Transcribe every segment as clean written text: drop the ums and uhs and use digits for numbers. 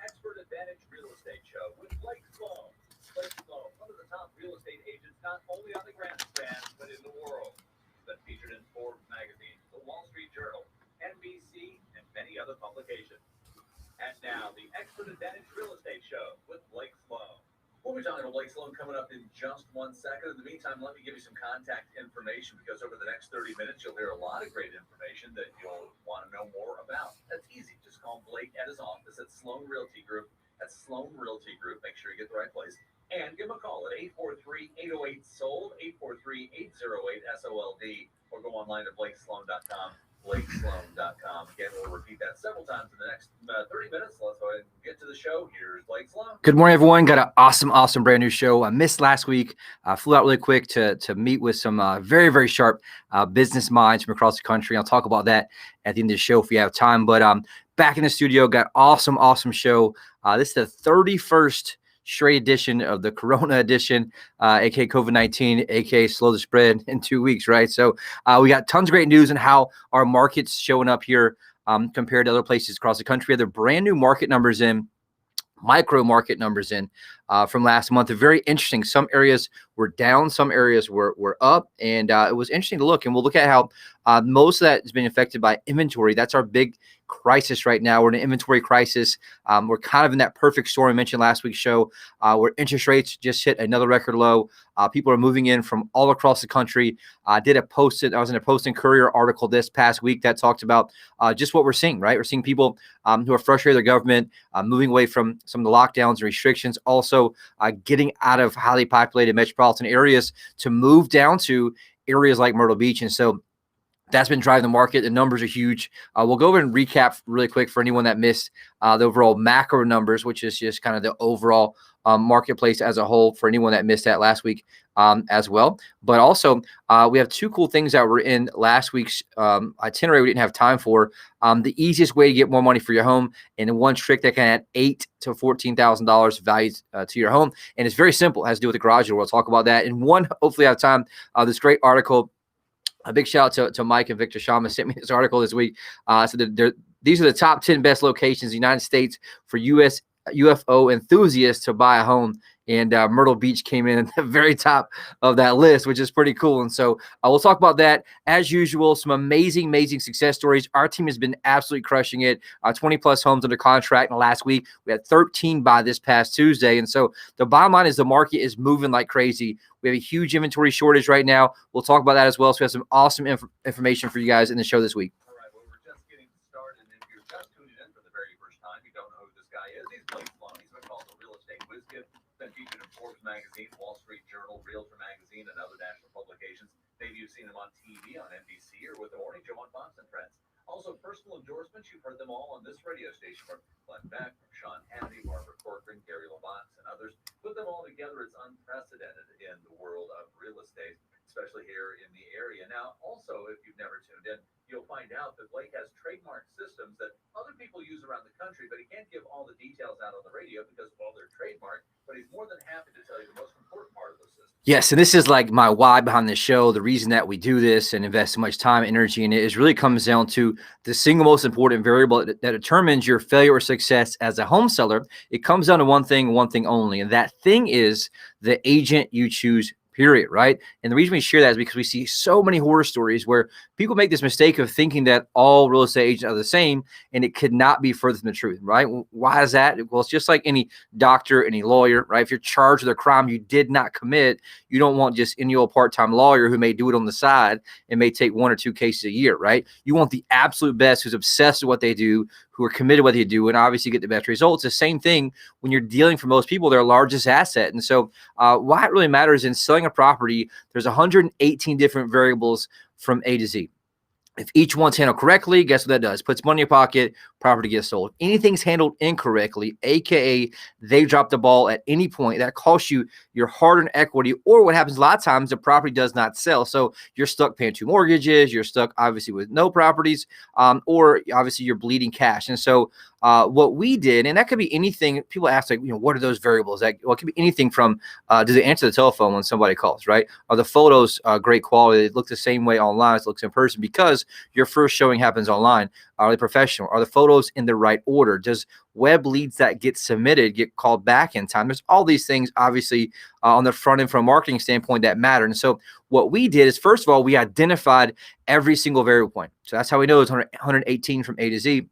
Expert Advantage Real Estate Show with Blake Sloan. Blake Sloan, one of the top real estate agents not only on the grandstand, but in the world. He's been featured in Forbes magazine, the Wall Street Journal, NBC, and many other publications. And now, the Expert Advantage Real Estate Show with Blake Sloan. We'll be talking to Blake Sloan coming up in just 1 second. In the meantime, let me give you some contact information because over the next 30 minutes, you'll hear a lot of great information that you'll want to know more about. That's easy. Just call Blake at his office at Sloan Realty Group. That's Sloan Realty Group. Make sure you get the right place. And give him a call at 843-808-SOLD, 843-808-SOLD, or go online to blakesloan.com. BlakeSloan.com. Again, we'll repeat that several times in the next 30 minutes. Let's go ahead and get to the show. Here's Blake Sloan. Good morning, everyone. Got an awesome brand new show. I missed last week. I flew out really quick to meet with some very sharp business minds from across the country. I'll talk about that at the end of the show if you have time. But back in the studio, got awesome show. This is the 31st straight edition of the Corona edition, aka COVID-19, aka slow the spread in 2 weeks, right? So we got tons of great news on how our market's showing up here compared to other places across the country. We have the brand new market numbers in, micro market numbers in from last month. They're very interesting. Some areas were down, some areas were up, and it was interesting to look. And we'll look at how most of that has been affected by inventory. That's our big crisis right now. We're in an inventory crisis. We're kind of in that perfect storm I mentioned last week's show, where interest rates just hit another record low. People are moving in from all across the country. I was in a Post and Courier article this past week that talked about just what we're seeing, right? We're seeing people who are frustrated with their government, moving away from some of the lockdowns and restrictions, also getting out of highly populated metropolitan areas to move down to areas like Myrtle Beach. And so that's been driving the market. The numbers are huge. We'll go over and recap really quick for anyone that missed the overall macro numbers, which is just kind of the overall marketplace as a whole for anyone that missed that last week as well. But also, we have two cool things that were in last week's itinerary we didn't have time for. The easiest way to get more money for your home, and one trick that can add $8,000 to $14,000 value to your home. And it's very simple. It has to do with the garage door. We'll talk about that. And one, hopefully I have time, this great article. A big shout out to Mike and Victor Shama sent me this article this week. So these are the top 10 best locations in the United States for UFO enthusiasts to buy a home. And Myrtle Beach came in at the very top of that list, which is pretty cool. And so we'll talk about that. As usual, some amazing success stories. Our team has been absolutely crushing it. 20-plus homes under contract in the last week. We had 13 by this past Tuesday. And so the bottom line is the market is moving like crazy. We have a huge inventory shortage right now. We'll talk about that as well. So we have some awesome information for you guys in the show this week. All right, well, we're just getting started. And if you're just tuning in for the very first time, you don't know who this guy is. He's Blake Sloan. He's been called the real estate whiz kid. Been featured in Forbes magazine, Wall Street Journal, Realtor magazine, and other national publications. Maybe you've seen him on TV, on NBC, or with the Morning Show on Fox and Friends. Also, personal endorsements. You've heard them all on this radio station from Glenn Beck, from Sean Hannity, Barbara Corcoran, Gary LaBonce, and others. Put them all together. It's unprecedented in the world of real estate, especially here in the area. Now, also, if you've never tuned in, you'll find out that Blake has trademark systems that other people use around the country, but he can't give all the details out on the radio because, well, they're trademarked, but he's more than happy to tell you the most important part of those systems. Yes, and this is like my why behind this show. The reason that we do this and invest so much time, energy in it is really comes down to the single most important variable that determines your failure or success as a home seller. It comes down to one thing only, and that thing is the agent you choose. Period, right? And the reason we share that is because we see so many horror stories where people make this mistake of thinking that all real estate agents are the same, and it could not be further from the truth, right? Why is that? Well, it's just like any doctor, any lawyer, right? If you're charged with a crime you did not commit, you don't want just any old part-time lawyer who may do it on the side and may take 1 or 2 cases a year, right? You want the absolute best who's obsessed with what they do, who are committed to what they do, and obviously get the best results. The same thing when you're dealing, for most people, their largest asset. And so why it really matters in selling a property, there's 118 different variables from A to Z. If each one's handled correctly, guess what that does? Puts money in your pocket, property gets sold. Anything's handled incorrectly, aka they drop the ball at any point, that costs you your hard-earned equity, or what happens a lot of times, the property does not sell. So you're stuck paying 2 mortgages, you're stuck obviously with no properties, or obviously you're bleeding cash. And so what we did, and that could be anything. People ask, like, what are those variables? Well, it could be anything from, does it answer the telephone when somebody calls, right? Are the photos great quality? They look the same way online as it looks in person, because your first showing happens online. Are they professional? Are the photos in the right order? Does web leads that get submitted get called back in time? There's all these things, obviously, on the front end from a marketing standpoint that matter. And so what we did is, first of all, we identified every single variable point. So that's how we know it's 118 from A to Z.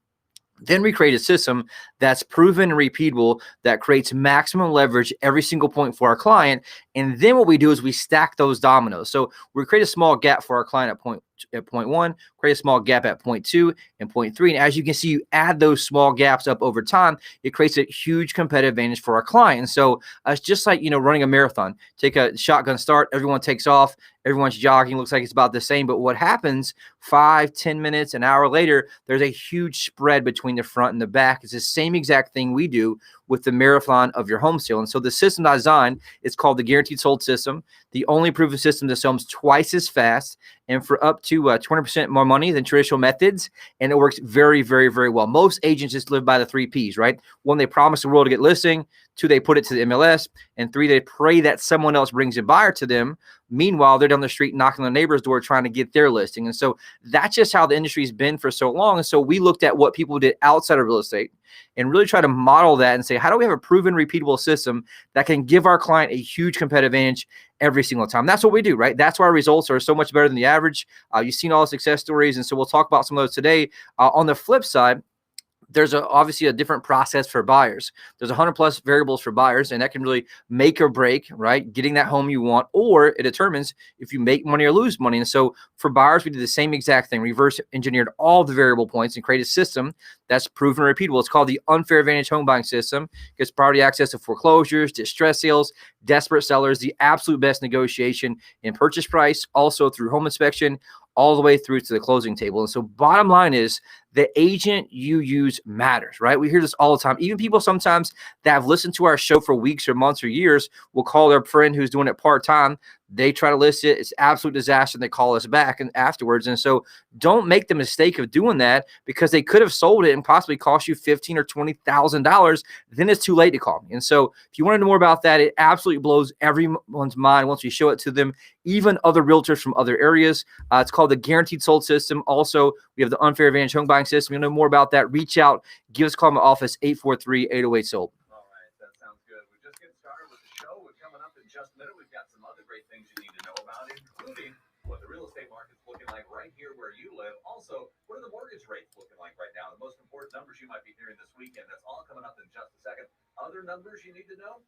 Then we create a system that's proven and repeatable, that creates maximum leverage every single point for our client. And then what we do is we stack those dominoes. So we create a small gap for our client at point one, create a small gap at point two and point three. And as you can see, you add those small gaps up over time, it creates a huge competitive advantage for our client. And so it's just like, running a marathon. Take a shotgun start, everyone takes off, everyone's jogging, looks like it's about the same. But what happens 5, 10 minutes, an hour later, there's a huge spread between the front and the back. It's the same exact thing we do with the marathon of your home sale. And so the system I designed, it's called the Guaranteed Sold System, the only proven system that sells twice as fast and for up to 20% more money than traditional methods. And it works very, very, very well. Most agents just live by the 3 Ps, right? 1, they promise the world to get listing. 2, they put it to the MLS. And 3, they pray that someone else brings a buyer to them. Meanwhile, they're down the street knocking on the neighbor's door trying to get their listing. And so that's just how the industry's been for so long. And so we looked at what people did outside of real estate and really try to model that and say, how do we have a proven, repeatable system that can give our client a huge competitive advantage every single time? That's what we do, right? That's why our results are so much better than the average. You've seen all the success stories. And so we'll talk about some of those today. On the flip side, there's obviously a different process for buyers. There's 100 plus variables for buyers, and that can really make or break, right? Getting that home you want, or it determines if you make money or lose money. And so for buyers, we did the same exact thing, reverse engineered all the variable points and create a system that's proven repeatable. It's called the Unfair Advantage Home Buying System. It gives priority access to foreclosures, distress sales, desperate sellers, the absolute best negotiation in purchase price, also through home inspection, all the way through to the closing table. And so bottom line is, the agent you use matters, right? We hear this all the time. Even people sometimes that have listened to our show for weeks or months or years will call their friend who's doing it part-time. They try to list it. It's absolute disaster. And they call us back and afterwards. And so don't make the mistake of doing that, because they could have sold it and possibly cost you $15,000 or $20,000. Then it's too late to call me. And so if you want to know more about that, it absolutely blows everyone's mind once we show it to them, even other realtors from other areas. It's called the Guaranteed Sold System. Also, we have the Unfair Advantage Home Buying System. You know more about that, reach out, give us a call in my office, 843-808-SOLD. All right, that sounds good. We're just getting started with the show. We're coming up in just a minute. We've got some other great things you need to know about, including what the real estate market's looking like right here where you live. Also, what are the mortgage rates looking like right now? The most important numbers you might be hearing this weekend. That's all coming up in just a second. Other numbers you need to know?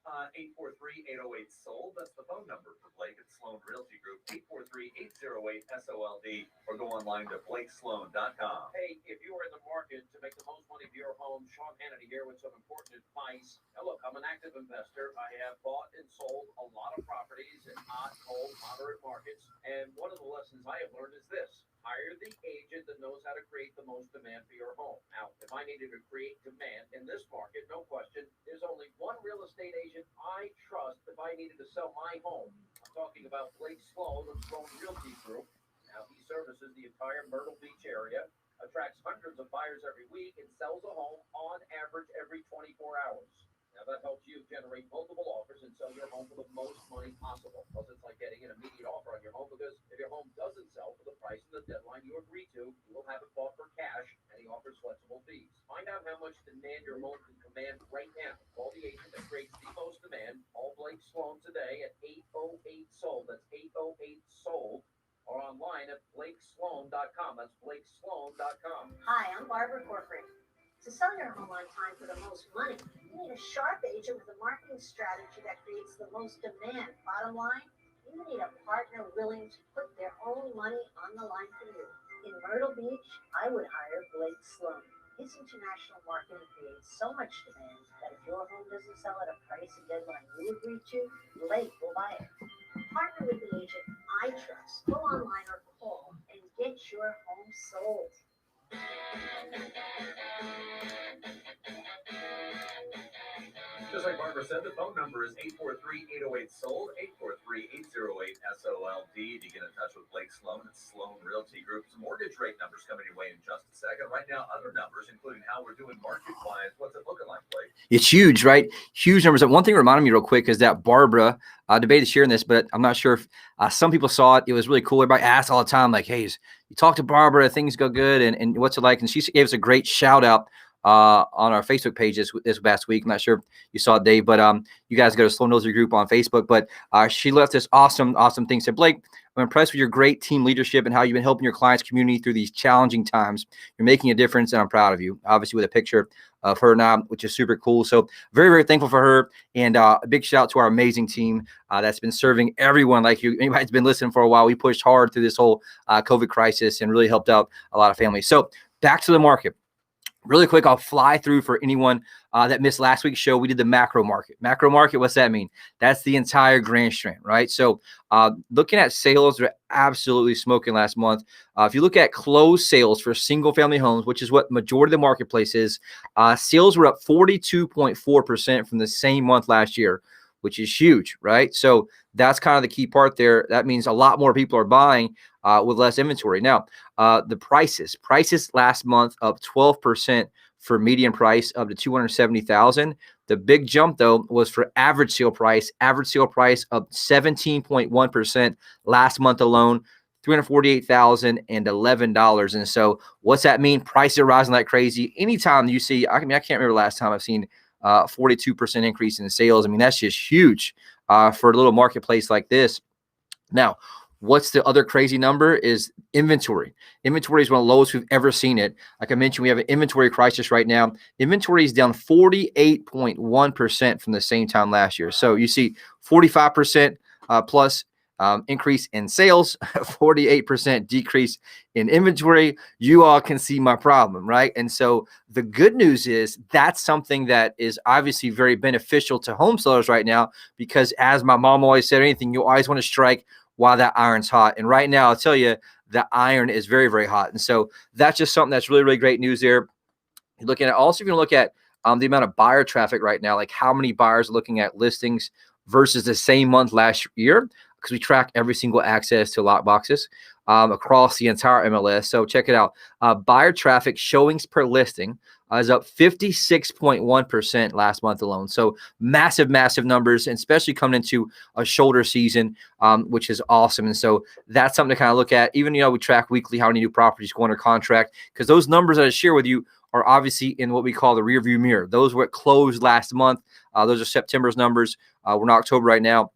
843-808-SOLD. That's the phone number for Blake at Sloan Realty Group, 843-808-SOLD, or go online to blakesloan.com. Hey, if you are in the market to make the most money for your home, Sean Hannity here with some important advice. Now look, I'm an active investor. I have bought and sold a lot of properties in hot, cold, moderate markets. And one of the lessons I have learned is this: hire the agent that knows how to create the most demand for your home. Now, if I needed to create demand in this market, no question, there's only one real estate agent I trust if I needed to sell my home. I'm talking about Blake Sloan of Sloan Realty Group. Now, he services the entire Myrtle Beach area, attracts hundreds of buyers every week, and sells a home on average every 24 hours. Now, that helps you generate multiple offers and sell your home for the most money possible. Plus, it's like getting an immediate offer on your home, because if your home doesn't sell for the price and the deadline you agree to, you will have it bought for cash, and he offers flexible fees. Find out how much demand your home can command right now. Call the agent that creates the most demand. Call Blake Sloan today at 808-SOLD. That's 808-SOLD. Or online at blakesloan.com. That's blakesloan.com. Hi, I'm Barbara Corcoran. To sell your home on time for the most money, you need a sharp agent with a marketing strategy that creates the most demand. Bottom line, you need a partner willing to put their own money on the line for you. In Myrtle Beach, I would hire Blake Sloan. His international marketing creates so much demand that if your home doesn't sell at a price and deadline you agree to, Blake will buy it. Partner with the agent I trust. Go online or call and get your home sold. Just like Barbara said, the phone number is 843-808-SOLD, 843-808-SOLD to get in touch with Blake Sloan and Sloan Realty Group. Some mortgage rate numbers coming your way in just a second. Right now, other numbers, including how we're doing market-wise. What's it looking like, Blake? It's huge, right? Huge numbers. And one thing reminded me real quick is that Barbara debated sharing this, but I'm not sure if some people saw it. It was really cool. Everybody asked all the time, like, hey, you talk to Barbara, things go good, and what's it like? And she gave us a great shout out on our Facebook pages this past week. I'm not sure if you saw it, Dave, but you guys go to Sloan Realty Group on Facebook. But she left this awesome thing. Said, Blake, I'm impressed with your great team leadership and how you've been helping your clients' community through these challenging times. You're making a difference, and I'm proud of you. Obviously, with a picture of her now, which is super cool. So very, very thankful for her. And a big shout out to our amazing team that's been serving everyone like you. Anybody who's been listening for a while, we pushed hard through this whole COVID crisis and really helped out a lot of families. So back to the market. Really quick, I'll fly through for anyone that missed last week's show. We did the macro market. Macro market, what's that mean? That's the entire Grand Strand, right? So looking at sales, they're absolutely smoking last month. If you look at closed sales for single-family homes, which is what majority of the marketplace is, sales were up 42.4% from the same month last year, which is huge, right? So that's kind of the key part there. That means a lot more people are buying with less inventory. Now, the prices last month up 12% for median price up to $270,000. The big jump though was for average sale price up 17.1% last month alone, $348,011. And so what's that mean? Prices are rising like crazy. Anytime you see, I can't remember last time I've seen 42% increase in sales. I mean, that's just huge for a little marketplace like this. Now, what's the other crazy number is inventory. Inventory is one of the lowest we've ever seen it. Like I mentioned, we have an inventory crisis right now. Inventory is down 48.1% from the same time last year. So you see 45% plus increase in sales, 48% decrease in inventory. You all can see my problem, right? And so the good news is that's something that is obviously very beneficial to home sellers right now, because as my mom always said, anything, you always want to strike while that iron's hot. And right now, I'll tell you, the iron is very, very hot. And so that's just something that's really, really great news there. You're looking at also, if you look at the amount of buyer traffic right now, like how many buyers are looking at listings versus the same month last year, because we track every single access to lock boxes across the entire MLS. So check it out. Buyer traffic showings per listing is up 56.1% last month alone. So massive, massive numbers, and especially coming into a shoulder season, which is awesome. And so that's something to kind of look at. Even, we track weekly how many new properties go under contract, because those numbers that I share with you are obviously in what we call the rear view mirror. Those were closed last month. Those are September's numbers. We're in October right now.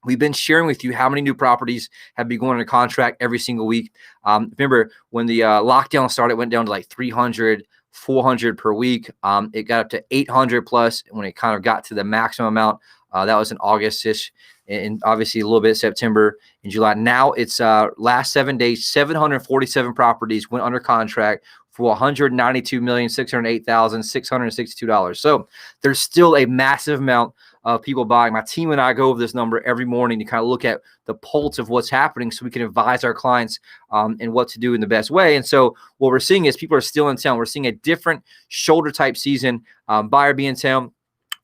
We've been sharing with you how many new properties have been going under contract every single week. Remember, when the lockdown started, it went down to like 300, 400 per week. It got up to 800 plus when it kind of got to the maximum amount. That was in August-ish, and obviously a little bit September and July. Now it's last 7 days, 747 properties went under contract for $192,608,662. So there's still a massive amount of people buying. My team and I go over this number every morning to kind of look at the pulse of what's happening so we can advise our clients and what to do in the best way. And so what we're seeing is people are still in town. We're seeing a different shoulder type season, buyer being in town,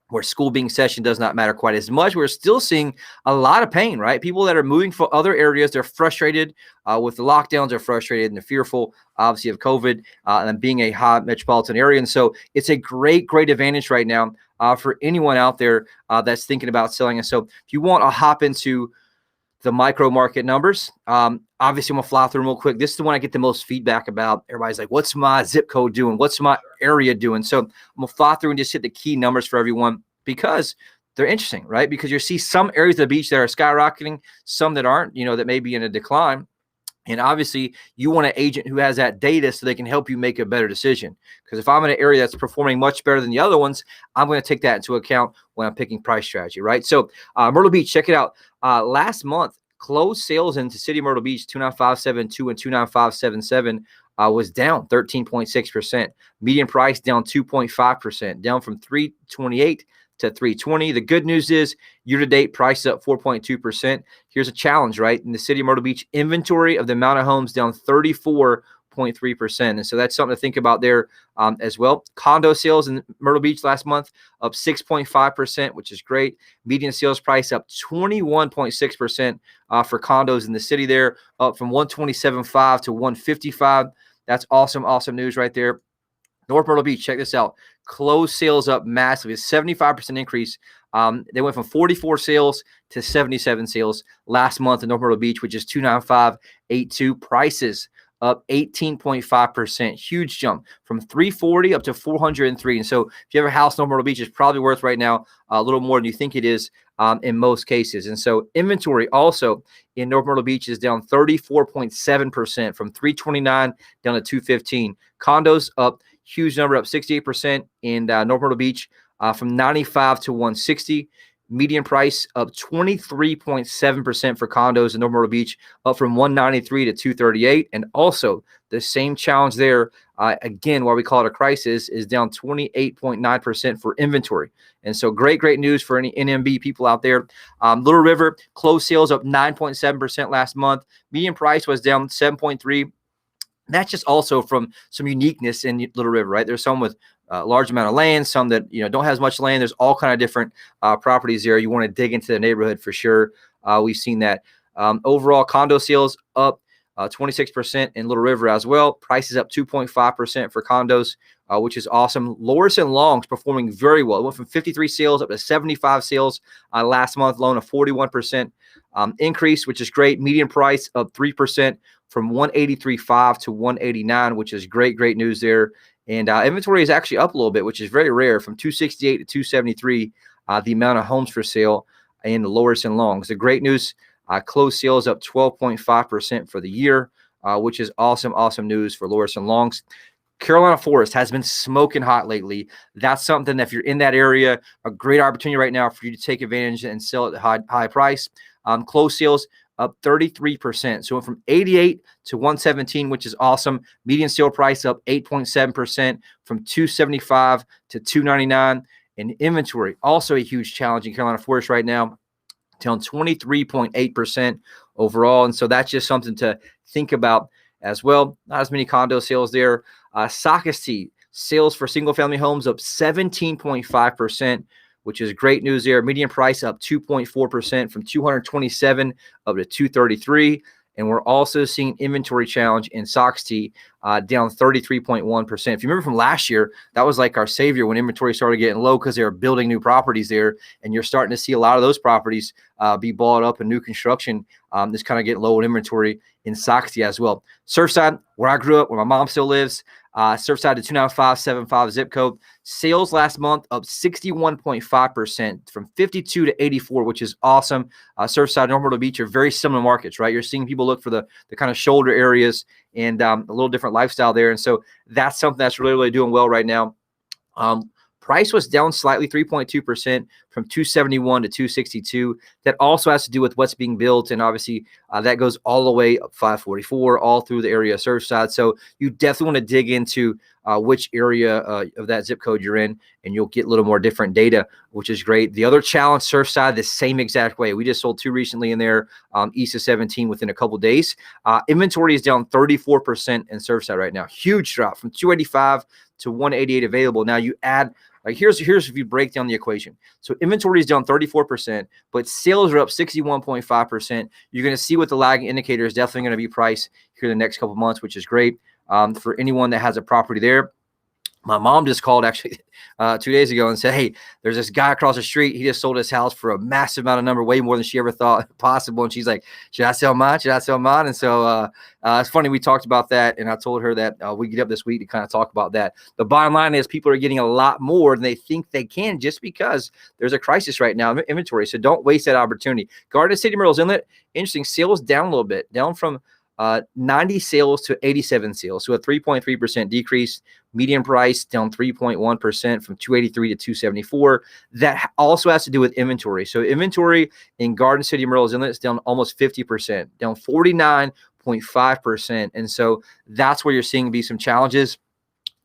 where school being session does not matter quite as much. We're still seeing a lot of pain, right? People that are moving for other areas, they're frustrated with the lockdowns, they're frustrated and they're fearful, obviously, of COVID and being a hot metropolitan area. And so it's a great, great advantage right now for anyone out there that's thinking about selling. And so if you want to hop into the micro market numbers, obviously I'm gonna fly through them real quick. This is the one I get the most feedback about. Everybody's like, what's my zip code doing? What's my area doing? So I'm gonna fly through and just hit the key numbers for everyone, because they're interesting, right? Because you see some areas of the beach that are skyrocketing, some that aren't, that may be in a decline. And obviously you want an agent who has that data so they can help you make a better decision. Because if I'm in an area that's performing much better than the other ones, I'm going to take that into account when I'm picking price strategy, right? So Myrtle Beach, check it out. Last month, closed sales into City of Myrtle Beach, 29572 and 29577 was down 13.6%. Median price down 2.5%, down from 328 to 320. The good news is year-to-date price up 4.2%. Here's a challenge, right? In the City of Myrtle Beach, inventory of the amount of homes down 34 8.3%. And so that's something to think about there as well. Condo sales in Myrtle Beach last month up 6.5%, which is great. Median sales price up 21.6% for condos in the city there, up from 127.5 to 155. That's awesome news right there. North Myrtle Beach, check this out. Closed sales up massively, a 75% increase. They went from 44 sales to 77 sales last month in North Myrtle Beach, which is 295.82. Prices up 18.5%. Huge jump from 340 up to 403. And so if you have a house in North Myrtle Beach, it's probably worth right now a little more than you think it is in most cases. And so inventory also in North Myrtle Beach is down 34.7% from 329 down to 215. Condos up, huge number, up 68% in North Myrtle Beach from 95 to 160. Median price up 23.7% for condos in North Myrtle Beach, up from 193 to 238. And also the same challenge there, again, why we call it a crisis, is down 28.9% for inventory. And so great news for any NMB people out there. Little River closed sales up 9.7% last month. Median price was down 7.3%. That's just also from some uniqueness in Little River, right? There's some with a large amount of land, some that don't have as much land. There's all kind of different properties there. You want to dig into the neighborhood for sure. We've seen that. Overall, condo sales up 26% in Little River as well. Prices up 2.5% for condos, which is awesome. Loris and Long's performing very well. It went from 53 sales up to 75 sales last month, alone, a 41% increase, which is great. Median price up 3% from 183.5 to 189, which is great news there. And inventory is actually up a little bit, which is very rare, from 268 to 273, the amount of homes for sale in the Loris and Longs. The great news, closed sales up 12.5% for the year, which is awesome news for Loris and Longs. Carolina Forest has been smoking hot lately. That's something that if you're in that area, a great opportunity right now for you to take advantage and sell at a high price. Closed sales up 33%. So it went from 88 to 117, which is awesome. Median sale price up 8.7% from 275 to 299. And inventory, also a huge challenge in Carolina Forest right now, down 23.8% overall. And so that's just something to think about as well. Not as many condo sales there. Socastee, sales for single-family homes up 17.5%. which is great news there. Median price up 2.4% from 227 up to 233. And we're also seeing inventory challenge in Socastee down 33.1%. If you remember from last year, that was like our savior when inventory started getting low because they were building new properties there. And you're starting to see a lot of those properties be bought up in new construction. That's kind of getting low in inventory in Socastee as well. Surfside, where I grew up, where my mom still lives, Surfside to 29575 zip code. Sales last month up 61.5% from 52 to 84, which is awesome. Surfside and Myrtle Beach are very similar markets, right? You're seeing people look for the kind of shoulder areas and a little different lifestyle there. And so that's something that's really doing well right now. Price was down slightly, 3.2% from 271 to 262. That also has to do with what's being built. And obviously that goes all the way up 544, all through the area of Surfside. So you definitely want to dig into which area of that zip code you're in, and you'll get a little more different data, which is great. The other challenge, Surfside, the same exact way. We just sold 2 recently in there, east of 17 within a couple days. Inventory is down 34% in Surfside right now. Huge drop from 285 to 188 available. Now you add, like here's if you break down the equation. So inventory is down 34%, but sales are up 61.5%. You're going to see what the lagging indicator is definitely going to be price here in the next couple of months, which is great for anyone that has a property there. My mom just called actually 2 days ago and said, hey, there's this guy across the street. He just sold his house for a massive amount of number, way more than she ever thought possible. And she's like, should I sell mine? Should I sell mine? And so it's funny. We talked about that. And I told her that we get up this week to kind of talk about that. The bottom line is people are getting a lot more than they think they can just because there's a crisis right now in inventory. So don't waste that opportunity. Garden City, Myrtle's Inlet, interesting. Sales down a little bit, down from 90 sales to 87 sales. So a 3.3% decrease. Median price down 3.1% from 283 to 274. That also has to do with inventory. So inventory in Garden City, Myrtle's Inlet is down almost 50%, down 49.5%. And so that's where you're seeing be some challenges.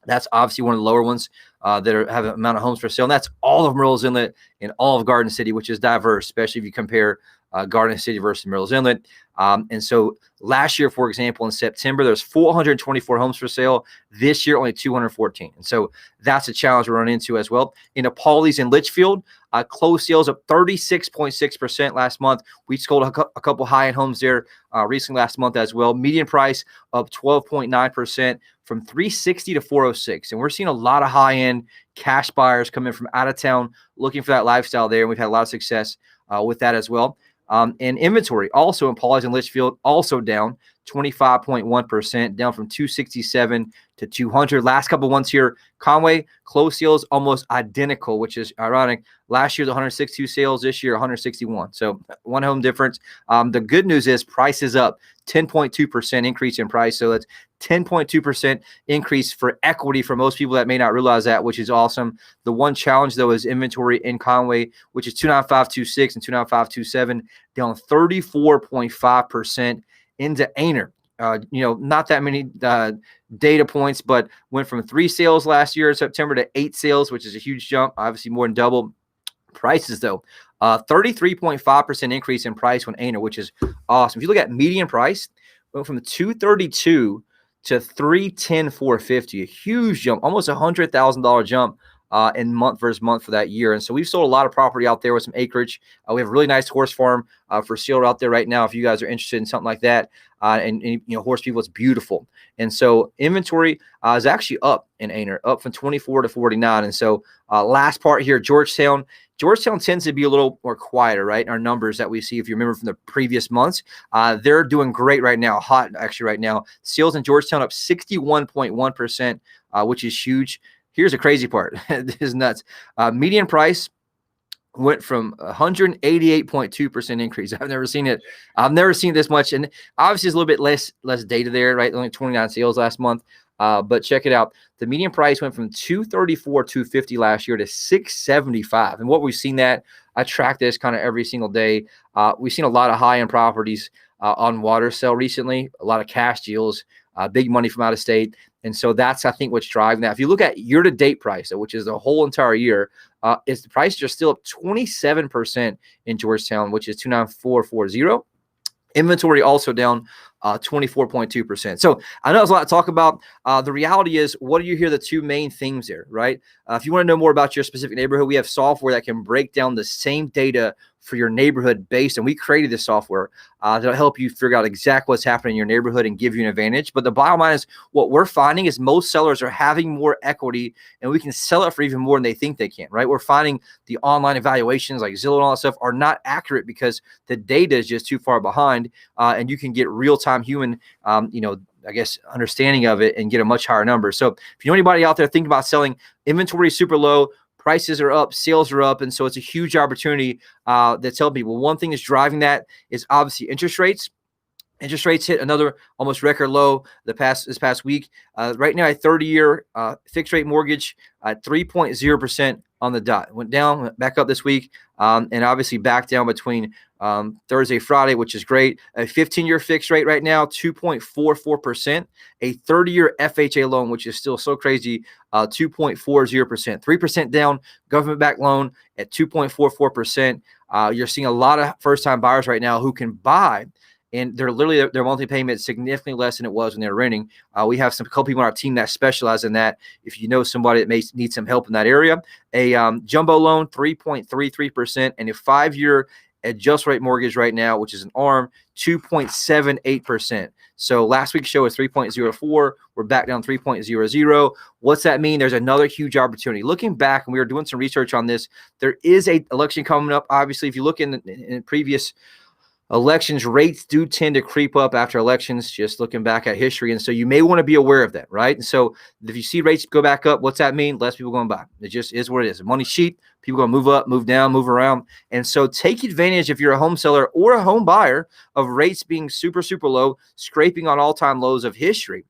That's obviously one of the lower ones that have an amount of homes for sale. And that's all of Myrtle's Inlet and all of Garden City, which is diverse, especially if you compare Garden City versus Myrtle's Inlet. And so last year, for example, in September, there's 424 homes for sale. This year, only 214. And so that's a challenge we're running into as well. In Apolles and Litchfield, closed sales up 36.6% last month. We sold a couple high-end homes there recently last month as well. Median price up 12.9% from 360 to 406. And we're seeing a lot of high-end cash buyers coming from out of town looking for that lifestyle there. And we've had a lot of success with that as well. And inventory also in Apolles and Litchfield also down 25.1%, down from 267 to 200. Last couple of months here, Conway closed sales almost identical, which is ironic. Last year's 162 sales, this year 161. So one home difference. The good news is price is up 10.2% increase in price. So that's 10.2% increase for equity for most people that may not realize that, which is awesome. The one challenge though is inventory in Conway, which is 29526 and 29527, down 34.5%. Into Aner. Not that many data points, but went from 3 sales last year in September to 8 sales, which is a huge jump, obviously more than double. Prices, though, 33.5% increase in price when Aner, which is awesome. If you look at median price, went from 232 to 310,450, a huge jump, almost $100,000 jump in month versus month for that year. And so we've sold a lot of property out there with some acreage. We have a really nice horse farm for sale out there right now. If you guys are interested in something like that, and horse people, it's beautiful. And so inventory is actually up in Aner, up from 24 to 49. And so last part here, Georgetown tends to be a little more quieter, right? Our numbers that we see, if you remember from the previous months, they're doing great right now, hot actually right now. Sales in Georgetown up 61.1%, which is huge. Here's the crazy part. This is nuts. Median price went from 188.2% increase. I've never seen it. I've never seen this much. And obviously it's a little bit less data there, right? Only 29 sales last month. But check it out. The median price went from 234, 250 last year to 675. And what we've seen that, I track this kind of every single day. We've seen a lot of high-end properties on water sale recently, a lot of cash deals, big money from out of state. And so that's, I think, what's driving that. If you look at year-to-date price, which is the whole entire year, the prices are still up 27% in Georgetown, which is 29440. Inventory also down 24.2%. So I know there's a lot to talk about. The reality is, what do you hear the two main themes there, right? If you want to know more about your specific neighborhood, we have software that can break down the same data for your neighborhood based, and we created this software that'll help you figure out exactly what's happening in your neighborhood and give you an advantage. But the bottom line is, what we're finding is most sellers are having more equity, and we can sell it for even more than they think they can, right? We're finding the online evaluations like Zillow and all that stuff are not accurate because the data is just too far behind, and you can get real-time human, I guess, understanding of it and get a much higher number. So if you know anybody out there thinking about selling, inventory is super low, prices are up, sales are up, and so it's a huge opportunity to tell people. One thing that's driving that is obviously interest rates. Interest rates hit another almost record low this past week. Right now, a 30-year fixed rate mortgage at 3.0% on the dot. Went down, went back up this week, and obviously back down between Thursday, Friday, which is great. A 15-year fixed rate right now, 2.44%. A 30-year FHA loan, which is still so crazy, 2.40%. 3% down, government-backed loan at 2.44%. You're seeing a lot of first-time buyers right now who can buy, and they're literally their monthly payment is significantly less than it was when they were renting. We have a couple people on our team that specialize in that. If you know somebody that may need some help in that area, a jumbo loan 3.33%, and a 5-year adjust rate mortgage right now, which is an ARM, 2.78%. So last week's show was 3.04. We're back down 3.00. What's that mean? There's another huge opportunity. Looking back, and we were doing some research on this, there is a election coming up. Obviously, if you look in previous elections, rates do tend to creep up after elections, just looking back at history. And so you may want to be aware of that, right? And so if you see rates go back up, what's that mean? Less people going to buy. It just is what it is. The money's cheap. People going to move up, move down, move around. And so take advantage, if you're a home seller or a home buyer, of rates being super, super low, scraping on all-time lows of history.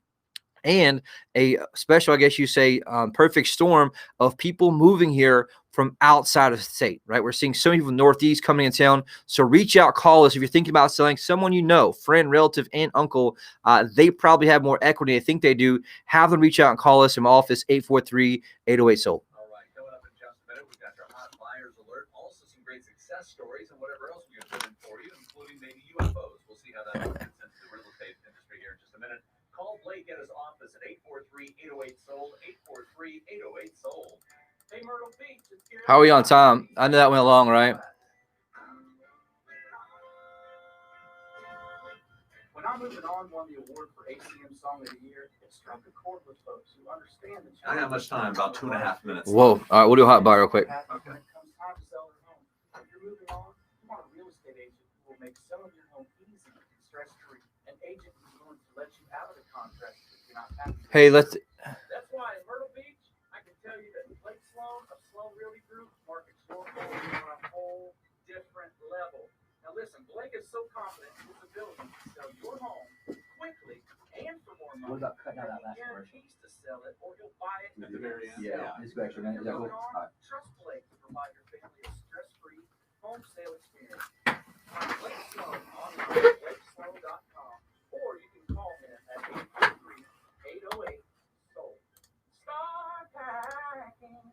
and a special, I guess you say, perfect storm of people moving here from outside of the state, right? We're seeing so many people Northeast coming in town. So reach out, call us. If you're thinking about selling, someone you know, friend, relative, and uncle, they probably have more equity. They think they do. Have them reach out and call us in my office, 843-808-SOLD. All right, coming up in just a minute, we've got your hot buyers alert, also some great success stories and whatever else we're going to put in for you, including maybe UFOs. We'll see how that all fits into the real estate industry here in just a minute. Call Blake at his office at 843-808-SOLD, 843-808-SOLD. Hey, Myrtle Beach. How are we on time? I know that went long, right? When I'm moving on, won the award for ACM Song of the Year, it struck a chord with folks who understand the I got much time, about 2.5 minutes. Whoa. All right, we'll do a hot buy real quick. Okay. When it comes time to sell their home, if you're moving on, you want a real estate agent who will make selling your home easy and stress-free. An agent who's willing to let you out of the contract if you're not happy. Hey, let's. That's why in Myrtle Beach, I can tell you that Blake Sloan of Sloan Realty Group markets your home on a whole different level. Now listen, Blake is so confident in his ability to sell your home quickly and for more money. What about cutting out that last He guarantees to sell it, or he'll buy it At the very end? Yeah, it's good extra minute. Is that cool? All right. Trust Blake to provide your family a stress-free home sale experience. Find Blake Sloan online at blakesloan.com, or you can call him at 843-808-SOLD. Start packing.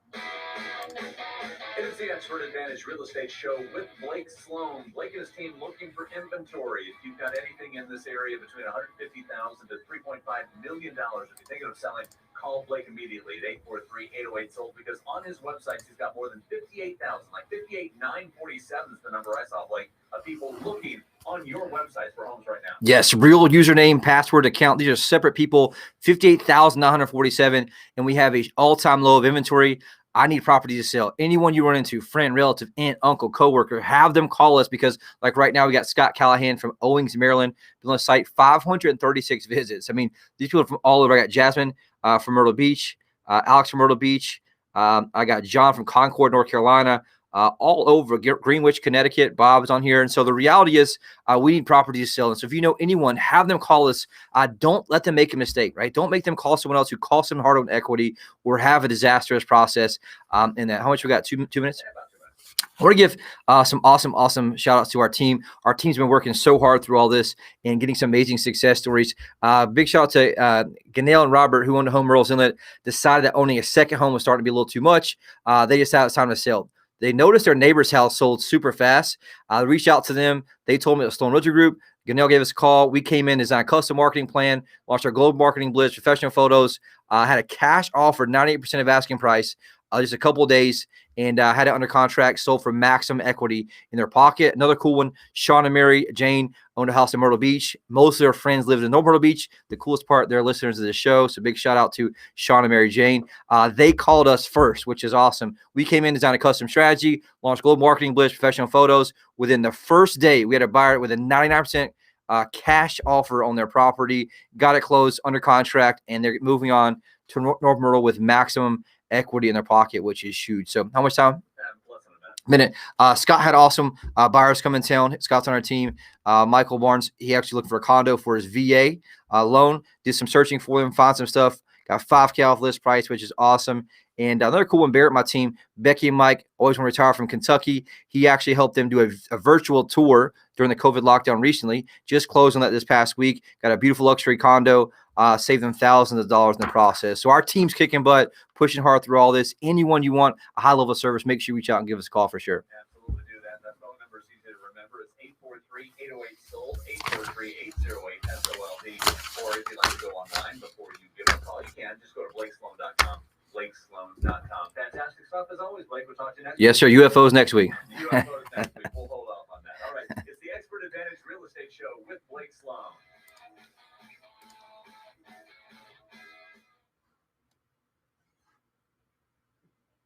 It is the Expert Advantage Real Estate Show with Blake Sloan. Blake and his team looking for inventory. If you've got anything in this area between $150,000 to $3.5 million, if you're thinking of selling, call Blake immediately at 843-808-SOLD, because on his website he's got more than 58,000, like 58,947 is the number I saw, Blake, of people looking on your websites for homes right now. Yes, real username, password, account. These are separate people, 58,947, and we have a all-time low of inventory. I need property to sell. Anyone you run into, friend, relative, aunt, uncle, coworker, have them call us, because like right now we got Scott Callahan from Owings, Maryland, been on the site, 536 visits. I mean, these people are from all over. I got Jasmine from Myrtle Beach, Alex from Myrtle Beach. I got John from Concord, North Carolina. All over Greenwich, Connecticut. Bob's on here. And so the reality is we need property to sell. And so if you know anyone, have them call us. Don't let them make a mistake, right? Don't make them call someone else who costs them hard on equity or have a disastrous process. And that, how much we got? 2 minutes? Yeah, about 2 minutes. We're going to give some awesome shout outs to our team. Our team's been working so hard through all this and getting some amazing success stories. Big shout out to Ganelle and Robert, who owned a home Earl's Inlet, decided that owning a second home was starting to be a little too much. They decided it's time to sell. They noticed their neighbor's house sold super fast. I reached out to them. They told me it was Sloan Realty Group. Ganelle gave us a call. We came in, designed a custom marketing plan, launched our global marketing blitz, professional photos, had a cash offer, 98% of asking price, just a couple of days, and had it under contract, sold for maximum equity in their pocket. Another cool one, Sean and Mary Jane owned a house in Myrtle Beach. Most of their friends lived in North Myrtle Beach. The coolest part, they're listeners of the show, so big shout out to Sean and Mary Jane. They called us first, which is awesome. We came in, designed a custom strategy, launched global marketing blitz, professional photos. Within the first day, we had a buyer with a 99% cash offer on their property, got it closed under contract, and they're moving on to North Myrtle with maximum equity in their pocket, which is huge. So how much time? Less than a minute. Scott had awesome buyers come in town. Scott's on our team. Michael Barnes, he actually looked for a condo for his VA loan, did some searching for them, found some stuff, got $5K off list price, which is awesome. And another cool one, Barrett, my team, Becky and Mike, always want to retire from Kentucky. He actually helped them do a virtual tour during the COVID lockdown recently. Just closed on that this past week. Got a beautiful luxury condo, saved them thousands of dollars in the process. So our team's kicking butt, pushing hard through all this. Anyone you want a high level of service, make sure you reach out and give us a call for sure. Absolutely do that. That phone number is easy to remember. It's 843-808-SOLD, 843-808-SOLD. Or if you'd like to go online before you give a call, you can. Just go to blakesloan.com. blakesloan.com. Fantastic stuff as always, Blake. We'll talk to you next week. Yes, sir. UFOs next week. UFOs next week. We'll hold off on that. All right. It's the Expert Advantage Real Estate Show with Blake Sloan.